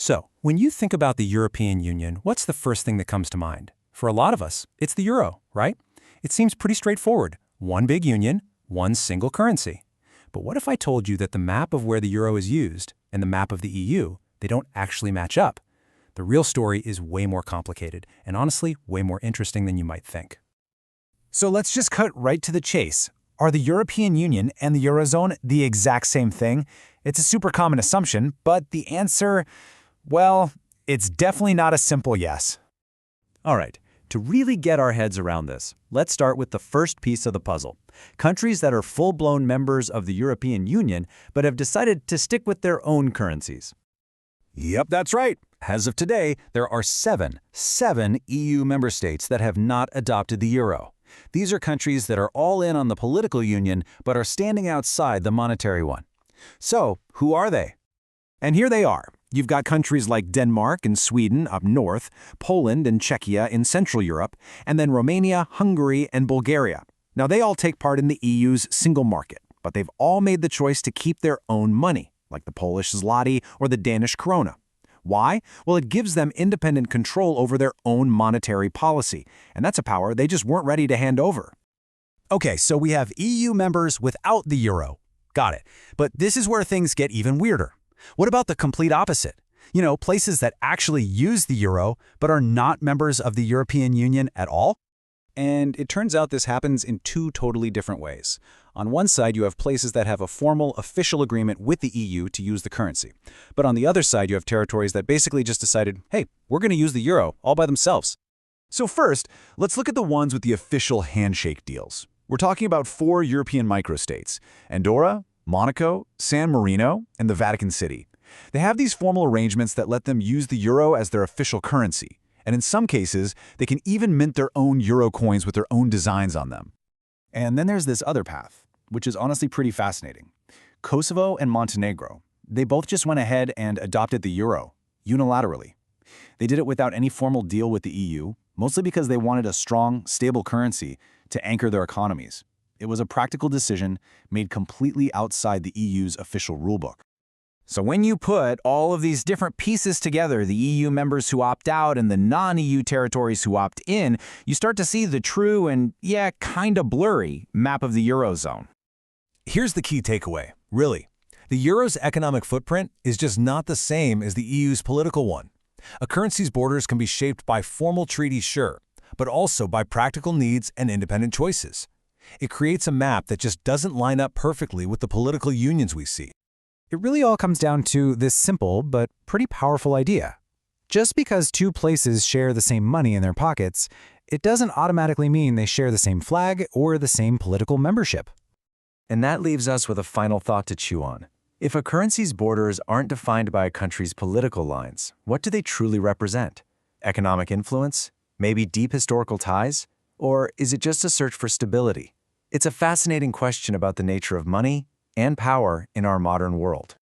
So, when you think about the European Union, what's the first thing that comes to mind? For a lot of us, it's the euro, right? It seems pretty straightforward. One big union, one single currency. But what if I told you that the map of where the euro is used and the map of the EU, they don't actually match up? The real story is way more complicated and honestly, way more interesting than you might think. So let's just cut right to the chase. Are the European Union and the Eurozone the exact same thing? It's a super common assumption, but the answer, well, it's definitely not a simple yes. All right, to really get our heads around this, let's start with the first piece of the puzzle. Countries that are full-blown members of the European Union but have decided to stick with their own currencies. Yep, that's right. As of today, there are seven EU member states that have not adopted the euro. These are countries that are all in on the political union but are standing outside the monetary one. So, who are they? And here they are. You've got countries like Denmark and Sweden up north, Poland and Czechia in Central Europe, and then Romania, Hungary, and Bulgaria. Now, they all take part in the EU's single market, but they've all made the choice to keep their own money, like the Polish zloty or the Danish krona. Why? Well, it gives them independent control over their own monetary policy, and that's a power they just weren't ready to hand over. Okay, so we have EU members without the euro. Got it. But this is where things get even weirder. What about the complete opposite? You know, places that actually use the euro but are not members of the European Union at all? And it turns out this happens in two totally different ways. On one side, you have places that have a formal, official agreement with the EU to use the currency. But on the other side, you have territories that basically just decided, hey, we're going to use the euro all by themselves. So first, let's look at the ones with the official handshake deals. We're talking about 4 European microstates: Andorra, Monaco, San Marino, and the Vatican City. They have these formal arrangements that let them use the euro as their official currency. And in some cases, they can even mint their own euro coins with their own designs on them. And then there's this other path, which is honestly pretty fascinating. Kosovo and Montenegro, they both just went ahead and adopted the euro, unilaterally. They did it without any formal deal with the EU, mostly because they wanted a strong, stable currency to anchor their economies. It was a practical decision made completely outside the EU's official rulebook. So when you put all of these different pieces together, the EU members who opt out and the non-EU territories who opt in, you start to see the true and, yeah, kinda blurry map of the Eurozone. Here's the key takeaway, really. The euro's economic footprint is just not the same as the EU's political one. A currency's borders can be shaped by formal treaties, sure, but also by practical needs and independent choices. It creates a map that just doesn't line up perfectly with the political unions we see. It really all comes down to this simple but pretty powerful idea. Just because two places share the same money in their pockets, it doesn't automatically mean they share the same flag or the same political membership. And that leaves us with a final thought to chew on. If a currency's borders aren't defined by a country's political lines, what do they truly represent? Economic influence? Maybe deep historical ties? Or is it just a search for stability? It's a fascinating question about the nature of money and power in our modern world.